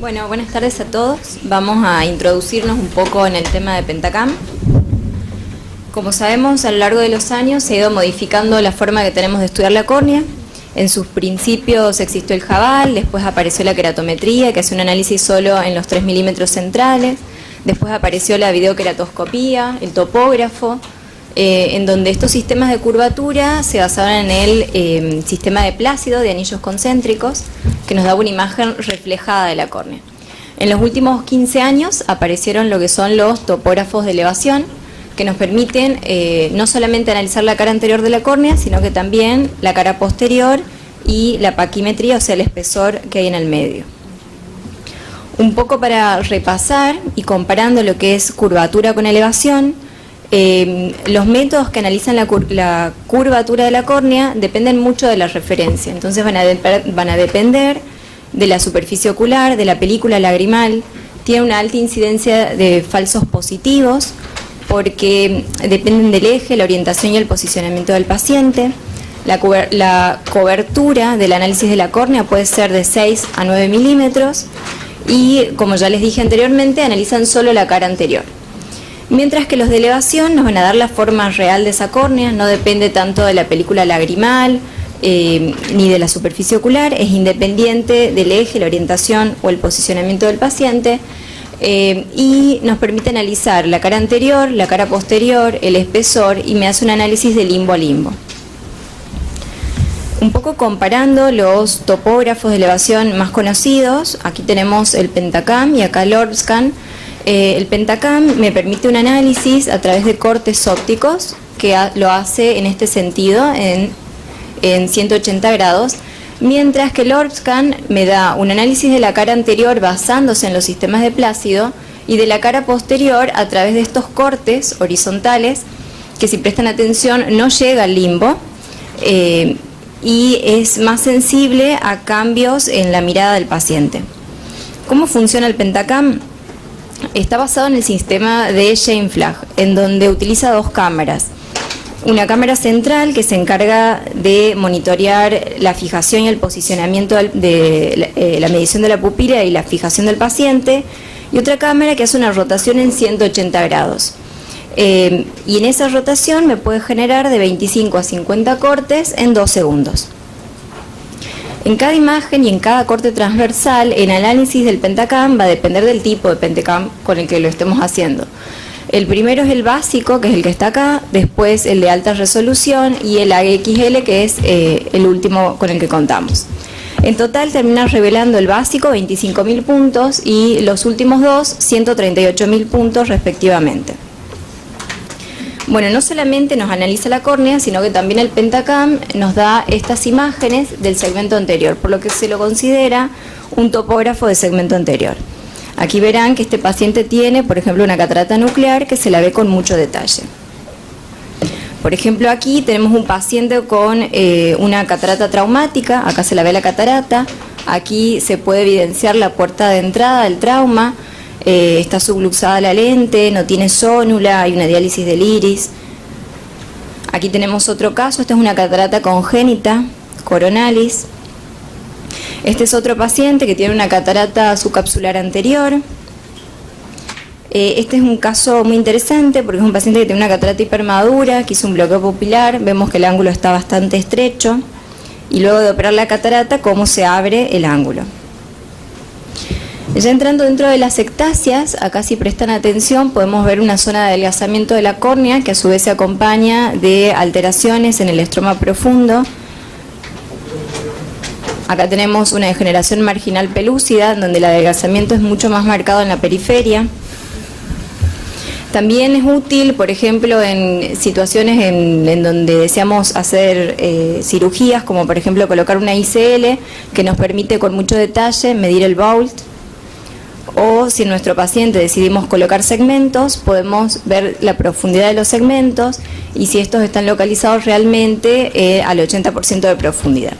Bueno, buenas tardes a todos. Vamos a introducirnos un poco en el tema de Pentacam. Como sabemos, a lo largo de los años se ha ido modificando la forma que tenemos de estudiar la córnea. En sus principios existió el Jabal, después apareció la queratometría, que hace un análisis solo en los 3 milímetros centrales. Después apareció la videoqueratoscopía, el topógrafo, en donde estos sistemas de curvatura se basaban en el sistema de Plácido, de anillos concéntricos, que nos daba una imagen reflejada de la córnea. En los últimos 15 años aparecieron lo que son los topógrafos de elevación, que nos permiten no solamente analizar la cara anterior de la córnea, sino que también la cara posterior y la paquimetría, o sea, el espesor que hay en el medio. Un poco para repasar y comparando lo que es curvatura con elevación, los métodos que analizan la curvatura de la córnea dependen mucho de la referencia. Entonces van a depender de la superficie ocular, de la película lagrimal. Tiene una alta incidencia de falsos positivos porque dependen del eje, la orientación y el posicionamiento del paciente. La cobertura del análisis de la córnea puede ser de 6 a 9 milímetros y, como ya les dije anteriormente, analizan solo la cara anterior. Mientras que los de elevación nos van a dar la forma real de esa córnea, no depende tanto de la película lagrimal ni de la superficie ocular, es independiente del eje, la orientación o el posicionamiento del paciente y nos permite analizar la cara anterior, la cara posterior, el espesor y me hace un análisis de limbo a limbo. Un poco comparando los topógrafos de elevación más conocidos, aquí tenemos el Pentacam y acá el Orb-Scan. El Pentacam me permite un análisis a través de cortes ópticos que lo hace en este sentido, en 180 grados, mientras que el Orb-Scan me da un análisis de la cara anterior basándose en los sistemas de Plácido y de la cara posterior a través de estos cortes horizontales que, si prestan atención, no llega al limbo y es más sensible a cambios en la mirada del paciente. ¿Cómo funciona el Pentacam? Está basado en el sistema de Scheimpflug, en donde utiliza dos cámaras. Una cámara central que se encarga de monitorear la fijación y el posicionamiento de la medición de la pupila y la fijación del paciente, y otra cámara que hace una rotación en 180 grados. Y en esa rotación me puede generar de 25 a 50 cortes en 2 segundos. En cada imagen y en cada corte transversal, el análisis del Pentacam va a depender del tipo de Pentacam con el que lo estemos haciendo. El primero es el básico, que es el que está acá, después el de alta resolución y el AXL, que es el último con el que contamos. En total termina revelando el básico 25.000 puntos y los últimos dos 138.000 puntos respectivamente. Bueno, no solamente nos analiza la córnea, sino que también el Pentacam nos da estas imágenes del segmento anterior, por lo que se lo considera un topógrafo de segmento anterior. Aquí verán que este paciente tiene, por ejemplo, una catarata nuclear que se la ve con mucho detalle. Por ejemplo, aquí tenemos un paciente con una catarata traumática, acá se la ve la catarata, aquí se puede evidenciar la puerta de entrada del trauma. Está subluxada la lente, no tiene zónula, hay una diálisis del iris. Aquí tenemos otro caso, esta es una catarata congénita, coronalis. Este es otro paciente que tiene una catarata subcapsular anterior. Este es un caso muy interesante porque es un paciente que tiene una catarata hipermadura, que hizo un bloqueo pupilar, vemos que el ángulo está bastante estrecho y luego de operar la catarata, cómo se abre el ángulo. Ya entrando dentro de las ectasias, acá si prestan atención podemos ver una zona de adelgazamiento de la córnea que a su vez se acompaña de alteraciones en el estroma profundo. Acá tenemos una degeneración marginal pelúcida donde el adelgazamiento es mucho más marcado en la periferia. También es útil, por ejemplo, en situaciones en donde deseamos hacer cirugías, como por ejemplo colocar una ICL que nos permite con mucho detalle medir el Bolt. O si en nuestro paciente decidimos colocar segmentos, podemos ver la profundidad de los segmentos y si estos están localizados realmente al 80% de profundidad.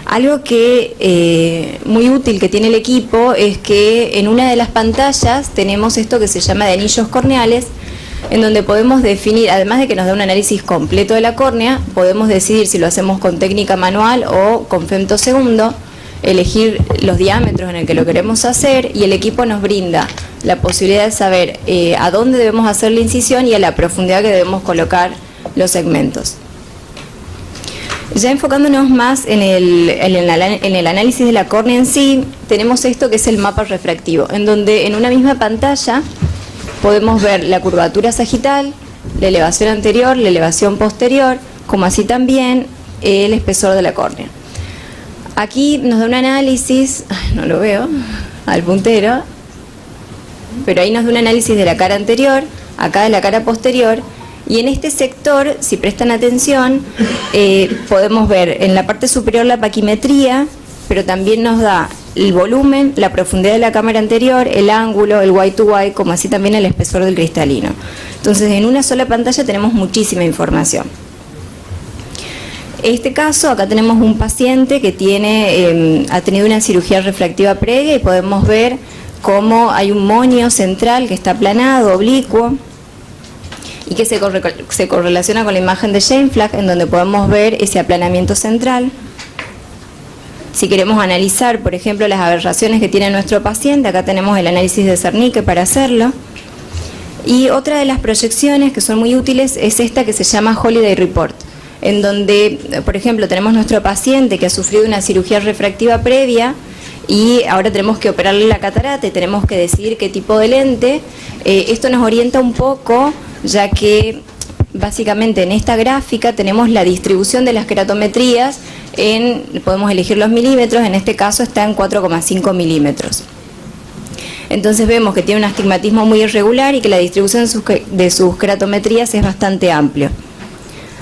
Algo que muy útil que tiene el equipo es que en una de las pantallas tenemos esto que se llama de anillos corneales, en donde podemos definir, además de que nos da un análisis completo de la córnea, podemos decidir si lo hacemos con técnica manual o con femtosegundo. elegir los diámetros en el que lo queremos hacer, y el equipo nos brinda la posibilidad de saber a dónde debemos hacer la incisión y a la profundidad que debemos colocar los segmentos. Ya enfocándonos más en el análisis de la córnea en sí, tenemos esto que es el mapa refractivo, en donde en una misma pantalla podemos ver la curvatura sagital, la elevación anterior, la elevación posterior, como así también el espesor de la córnea. Aquí nos da un análisis, no lo veo, al puntero, pero ahí nos da un análisis de la cara anterior, acá de la cara posterior, y en este sector, si prestan atención, podemos ver en la parte superior la paquimetría, pero también nos da el volumen, la profundidad de la cámara anterior, el ángulo, el Y2Y, como así también el espesor del cristalino. Entonces, en una sola pantalla tenemos muchísima información. En este caso, acá tenemos un paciente que ha tenido una cirugía refractiva previa y podemos ver cómo hay un monio central que está aplanado, oblicuo, y que se correlaciona con la imagen de Scheinflag, en donde podemos ver ese aplanamiento central. Si queremos analizar, por ejemplo, las aberraciones que tiene nuestro paciente, acá tenemos el análisis de Zernike para hacerlo. Y otra de las proyecciones que son muy útiles es esta que se llama Holiday Report, en donde, por ejemplo, tenemos nuestro paciente que ha sufrido una cirugía refractiva previa y ahora tenemos que operarle la catarata y tenemos que decidir qué tipo de lente. Esto nos orienta un poco, ya que básicamente en esta gráfica tenemos la distribución de las keratometrías, podemos elegir los milímetros, en este caso está en 4,5 milímetros. Entonces vemos que tiene un astigmatismo muy irregular y que la distribución de sus keratometrías es bastante amplio.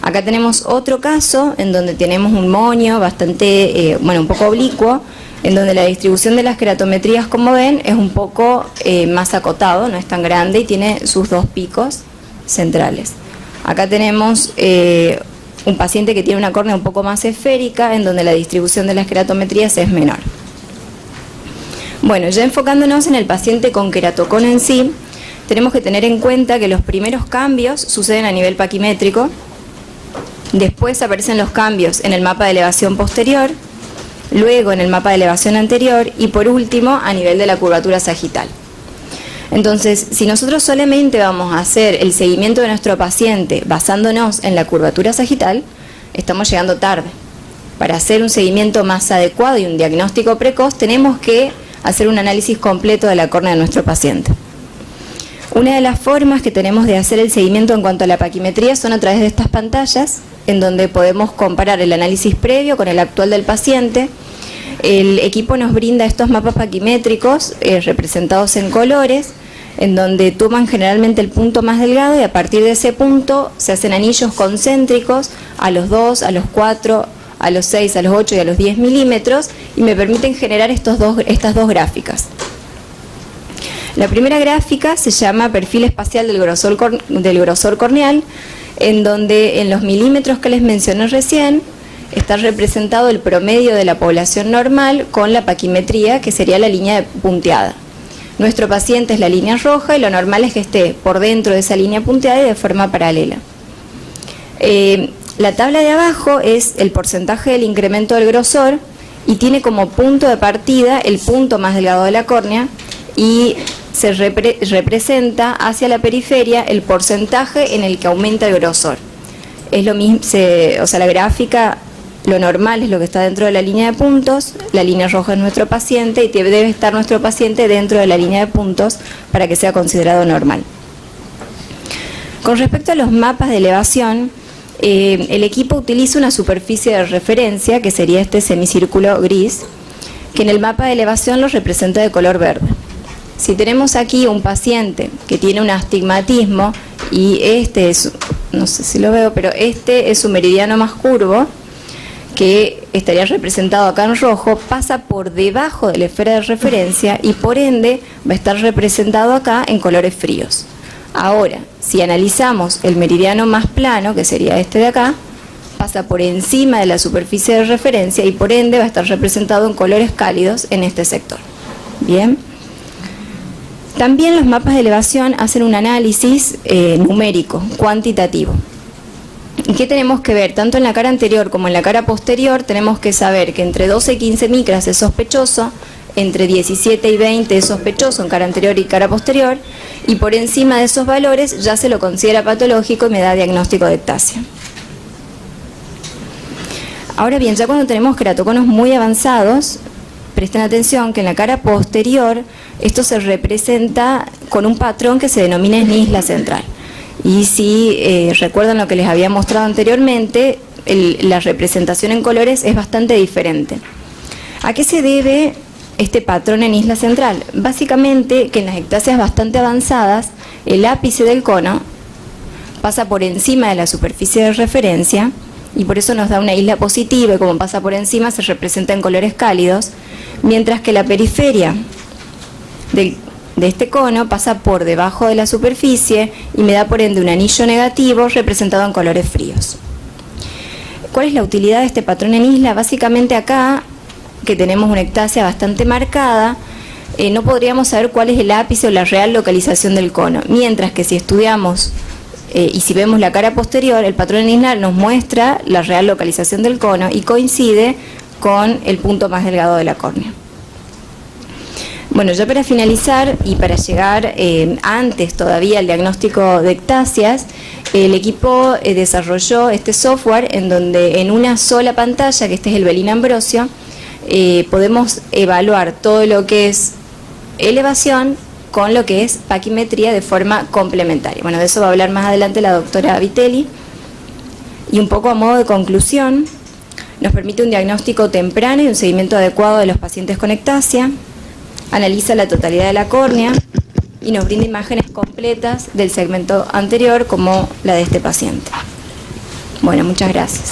Acá tenemos otro caso en donde tenemos un monio bastante, un poco oblicuo, en donde la distribución de las keratometrías, como ven, es un poco más acotado, no es tan grande y tiene sus dos picos centrales. Acá tenemos un paciente que tiene una córnea un poco más esférica, en donde la distribución de las keratometrías es menor. Bueno, ya enfocándonos en el paciente con queratocono en sí, tenemos que tener en cuenta que los primeros cambios suceden a nivel paquimétrico, después aparecen los cambios en el mapa de elevación posterior, luego en el mapa de elevación anterior y por último a nivel de la curvatura sagital. Entonces, si nosotros solamente vamos a hacer el seguimiento de nuestro paciente basándonos en la curvatura sagital, estamos llegando tarde. Para hacer un seguimiento más adecuado y un diagnóstico precoz, tenemos que hacer un análisis completo de la córnea de nuestro paciente. Una de las formas que tenemos de hacer el seguimiento en cuanto a la paquimetría son a través de estas pantallas, en donde podemos comparar el análisis previo con el actual del paciente. El equipo nos brinda estos mapas paquimétricos representados en colores, en donde toman generalmente el punto más delgado y a partir de ese punto se hacen anillos concéntricos a los 2, a los 4, a los 6, a los 8 y a los 10 milímetros y me permiten generar estas dos gráficas. La primera gráfica se llama perfil espacial del grosor corneal, en donde en los milímetros que les mencioné recién está representado el promedio de la población normal con la paquimetría, que sería la línea punteada. Nuestro paciente es la línea roja y lo normal es que esté por dentro de esa línea punteada y de forma paralela. La tabla de abajo es el porcentaje del incremento del grosor y tiene como punto de partida el punto más delgado de la córnea y se representa hacia la periferia el porcentaje en el que aumenta el grosor. Es lo mismo, la gráfica, lo normal es lo que está dentro de la línea de puntos, la línea roja es nuestro paciente y debe estar nuestro paciente dentro de la línea de puntos para que sea considerado normal. Con respecto a los mapas de elevación, el equipo utiliza una superficie de referencia, que sería este semicírculo gris, que en el mapa de elevación lo representa de color verde. Si tenemos aquí un paciente que tiene un astigmatismo y este es, no sé si lo veo, pero este es su meridiano más curvo, que estaría representado acá en rojo, pasa por debajo de la esfera de referencia y por ende va a estar representado acá en colores fríos. Ahora, si analizamos el meridiano más plano, que sería este de acá, pasa por encima de la superficie de referencia y por ende va a estar representado en colores cálidos en este sector. Bien. También los mapas de elevación hacen un análisis numérico, cuantitativo. ¿Y qué tenemos que ver? Tanto en la cara anterior como en la cara posterior tenemos que saber que entre 12 y 15 micras es sospechoso, entre 17 y 20 es sospechoso en cara anterior y cara posterior, y por encima de esos valores ya se lo considera patológico y me da diagnóstico de ectasia. Ahora bien, ya cuando tenemos queratoconos muy avanzados, presten atención que en la cara posterior esto se representa con un patrón que se denomina isla central. Y si recuerdan lo que les había mostrado anteriormente, la representación en colores es bastante diferente. ¿A qué se debe este patrón en isla central? Básicamente que en las ectasias bastante avanzadas el ápice del cono pasa por encima de la superficie de referencia y por eso nos da una isla positiva, y como pasa por encima se representa en colores cálidos, mientras que la periferia de este cono pasa por debajo de la superficie y me da por ende un anillo negativo representado en colores fríos. ¿Cuál es la utilidad de este patrón en isla? Básicamente acá, que tenemos una ectasia bastante marcada, no podríamos saber cuál es el ápice o la real localización del cono, mientras que si estudiamos y si vemos la cara posterior, el patrón en isla nos muestra la real localización del cono y coincide con el punto más delgado de la córnea. Bueno, ya para finalizar y para llegar antes todavía al diagnóstico de ectasias, el equipo desarrolló este software en donde en una sola pantalla, que este es el Belin Ambrosio, podemos evaluar todo lo que es elevación con lo que es paquimetría de forma complementaria. Bueno, de eso va a hablar más adelante la doctora Vitelli. Y un poco a modo de conclusión, nos permite un diagnóstico temprano y un seguimiento adecuado de los pacientes con ectasia, analiza la totalidad de la córnea y nos brinda imágenes completas del segmento anterior como la de este paciente. Bueno, muchas gracias.